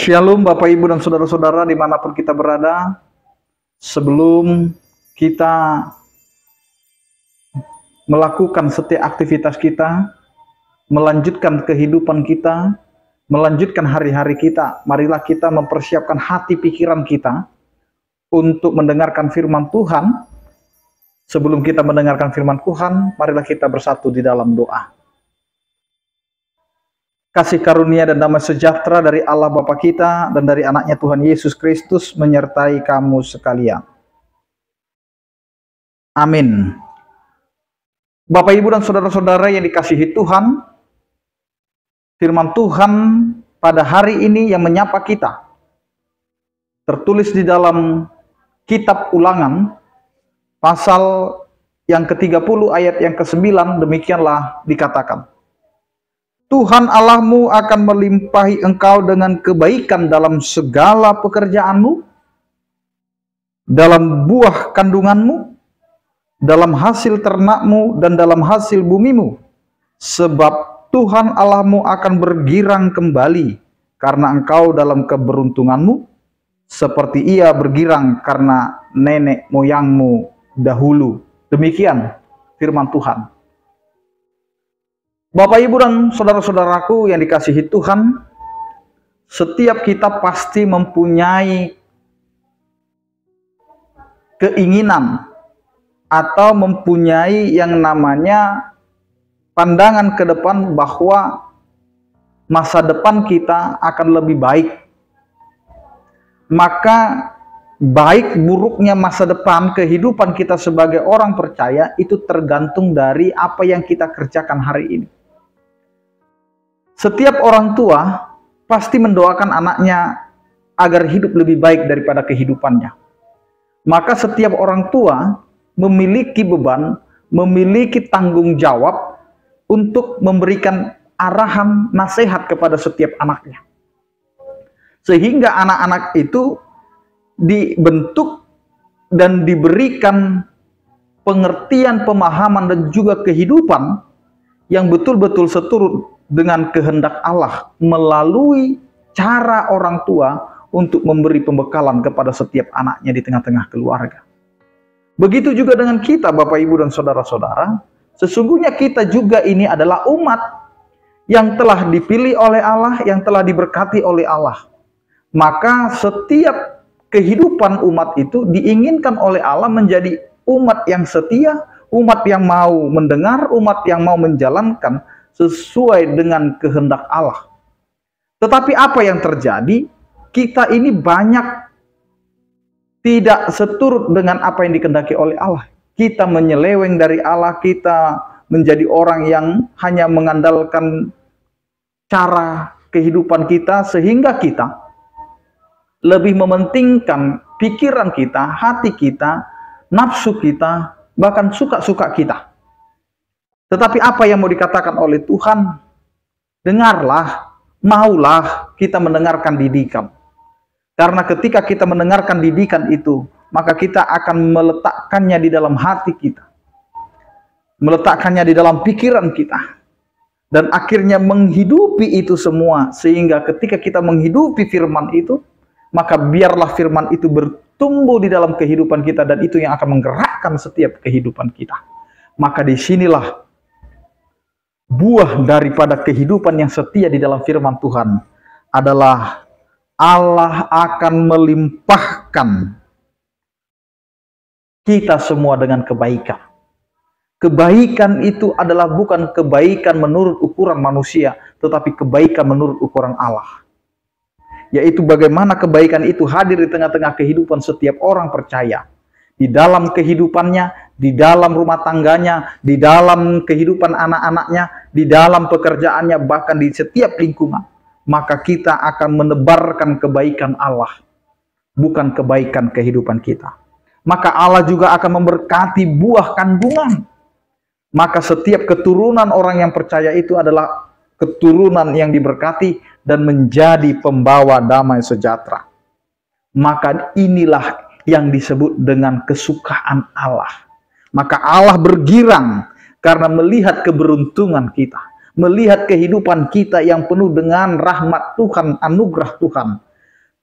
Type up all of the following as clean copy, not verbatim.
Shalom Bapak Ibu dan Saudara-saudara dimanapun kita berada. Sebelum kita melakukan setiap aktivitas kita, melanjutkan kehidupan kita, melanjutkan hari-hari kita, marilah kita mempersiapkan hati pikiran kita untuk mendengarkan firman Tuhan. Sebelum kita mendengarkan firman Tuhan, marilah kita bersatu di dalam doa. Kasih karunia dan damai sejahtera dari Allah Bapa kita dan dari anaknya Tuhan Yesus Kristus menyertai kamu sekalian. Amin. Bapak, Ibu, dan saudara-saudara yang dikasihi Tuhan, firman Tuhan pada hari ini yang menyapa kita tertulis di dalam kitab Ulangan pasal yang ke-30 ayat yang ke-9, demikianlah dikatakan, Tuhan Allahmu akan melimpahi engkau dengan kebaikan dalam segala pekerjaanmu, dalam buah kandunganmu, dalam hasil ternakmu, dan dalam hasil bumimu. Sebab Tuhan Allahmu akan bergirang kembali karena engkau dalam keberuntunganmu, seperti ia bergirang karena nenek moyangmu dahulu. Demikian firman Tuhan. Bapak, Ibu, dan saudara-saudaraku yang dikasihi Tuhan, setiap kita pasti mempunyai keinginan atau mempunyai yang namanya pandangan ke depan bahwa masa depan kita akan lebih baik. Maka baik buruknya masa depan kehidupan kita sebagai orang percaya itu tergantung dari apa yang kita kerjakan hari ini. Setiap orang tua pasti mendoakan anaknya agar hidup lebih baik daripada kehidupannya. Maka setiap orang tua memiliki beban, memiliki tanggung jawab untuk memberikan arahan, nasihat kepada setiap anaknya. Sehingga anak-anak itu dibentuk dan diberikan pengertian, pemahaman, dan juga kehidupan yang betul-betul seturut dengan kehendak Allah melalui cara orang tua untuk memberi pembekalan kepada setiap anaknya di tengah-tengah keluarga. Begitu juga dengan kita, Bapak, Ibu, dan saudara-saudara. Sesungguhnya kita juga ini adalah umat yang telah dipilih oleh Allah, yang telah diberkati oleh Allah. Maka setiap kehidupan umat itu diinginkan oleh Allah menjadi umat yang setia, umat yang mau mendengar, umat yang mau menjalankan sesuai dengan kehendak Allah. Tetapi apa yang terjadi? Kita ini banyak tidak seturut dengan apa yang dikehendaki oleh Allah. Kita menyeleweng dari Allah, kita menjadi orang yang hanya mengandalkan cara kehidupan kita, sehingga kita lebih mementingkan pikiran kita, hati kita, nafsu kita, bahkan suka-suka kita. Tetapi apa yang mau dikatakan oleh Tuhan? Dengarlah, maulah kita mendengarkan didikan. Karena ketika kita mendengarkan didikan itu, maka kita akan meletakkannya di dalam hati kita. Meletakkannya di dalam pikiran kita. Dan akhirnya menghidupi itu semua. Sehingga ketika kita menghidupi firman itu, maka biarlah firman itu bertumbuh di dalam kehidupan kita. Dan itu yang akan menggerakkan setiap kehidupan kita. Maka disinilah buah daripada kehidupan yang setia di dalam firman Tuhan adalah Allah akan melimpahkan kita semua dengan kebaikan. Kebaikan itu adalah bukan kebaikan menurut ukuran manusia, tetapi kebaikan menurut ukuran Allah. Yaitu bagaimana kebaikan itu hadir di tengah-tengah kehidupan setiap orang percaya. Di dalam kehidupannya, di dalam rumah tangganya, di dalam kehidupan anak-anaknya, di dalam pekerjaannya, bahkan di setiap lingkungan. Maka kita akan menebarkan kebaikan Allah, bukan kebaikan kehidupan kita. Maka Allah juga akan memberkati buah kandungan. Maka setiap keturunan orang yang percaya itu adalah keturunan yang diberkati dan menjadi pembawa damai sejahtera. Maka inilah yang disebut dengan kesukaan Allah. Maka Allah bergirang karena melihat keberuntungan kita, melihat kehidupan kita yang penuh dengan rahmat Tuhan, anugerah Tuhan,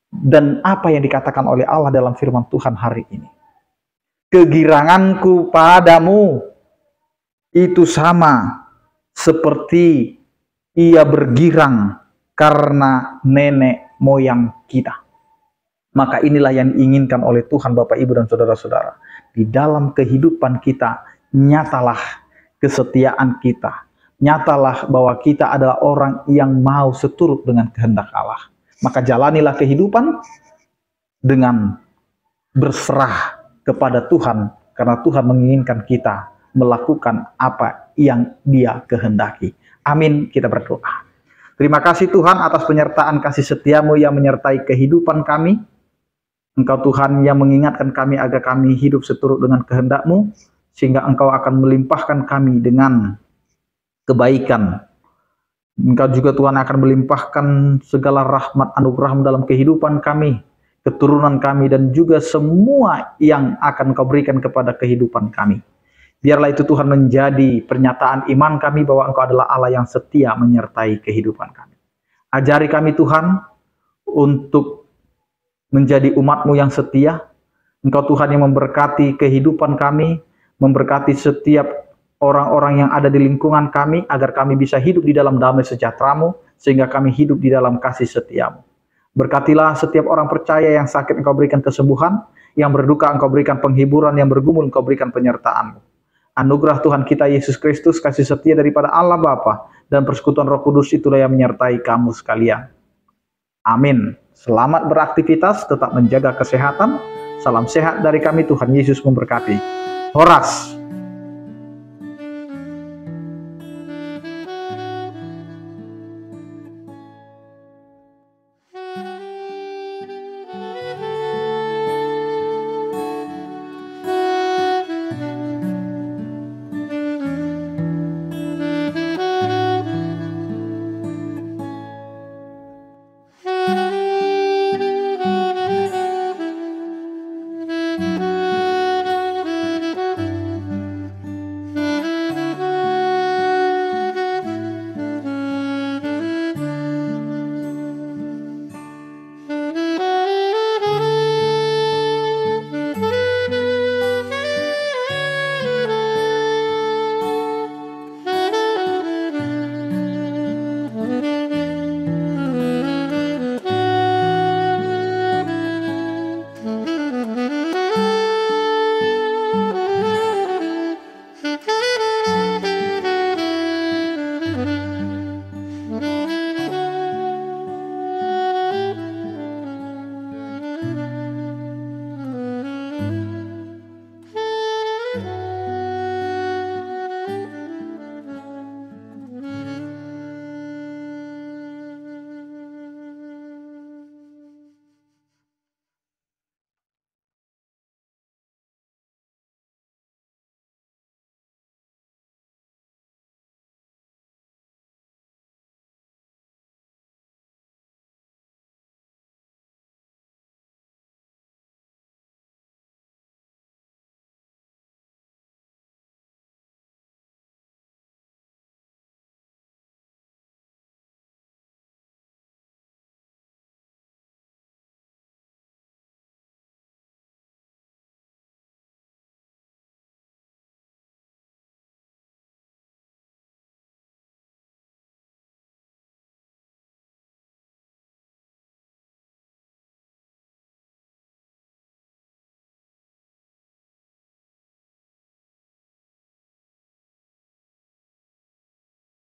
dan apa yang dikatakan oleh Allah dalam firman Tuhan hari ini. Kegiranganku padamu itu sama seperti ia bergirang karena nenek moyang kita. Maka inilah yang diinginkan oleh Tuhan, Bapak, Ibu, dan saudara-saudara. Di dalam kehidupan kita, nyatalah kesetiaan kita. Nyatalah bahwa kita adalah orang yang mau seturut dengan kehendak Allah. Maka jalanilah kehidupan dengan berserah kepada Tuhan, karena Tuhan menginginkan kita melakukan apa yang Dia kehendaki. Amin, kita berdoa. Terima kasih Tuhan atas penyertaan kasih setiamu yang menyertai kehidupan kami. Engkau Tuhan yang mengingatkan kami agar kami hidup seturut dengan kehendak-Mu, sehingga Engkau akan melimpahkan kami dengan kebaikan. Engkau juga Tuhan akan melimpahkan segala rahmat anugerah-Mu dalam kehidupan kami, keturunan kami, dan juga semua yang akan Engkau berikan kepada kehidupan kami. Biarlah itu Tuhan menjadi pernyataan iman kami bahwa Engkau adalah Allah yang setia menyertai kehidupan kami. Ajari kami Tuhan untuk menjadi umat-Mu yang setia. Engkau Tuhan yang memberkati kehidupan kami, memberkati setiap orang-orang yang ada di lingkungan kami, agar kami bisa hidup di dalam damai sejahtera-Mu, sehingga kami hidup di dalam kasih setia-Mu. Berkatilah setiap orang percaya yang sakit, Engkau berikan kesembuhan, yang berduka Engkau berikan penghiburan, yang bergumul Engkau berikan penyertaan-Mu. Anugerah Tuhan kita Yesus Kristus, kasih setia daripada Allah Bapa, dan persekutuan Roh Kudus itulah yang menyertai kamu sekalian. Amin. Selamat beraktivitas, tetap menjaga kesehatan. Salam sehat dari kami, Tuhan Yesus memberkati. Horas.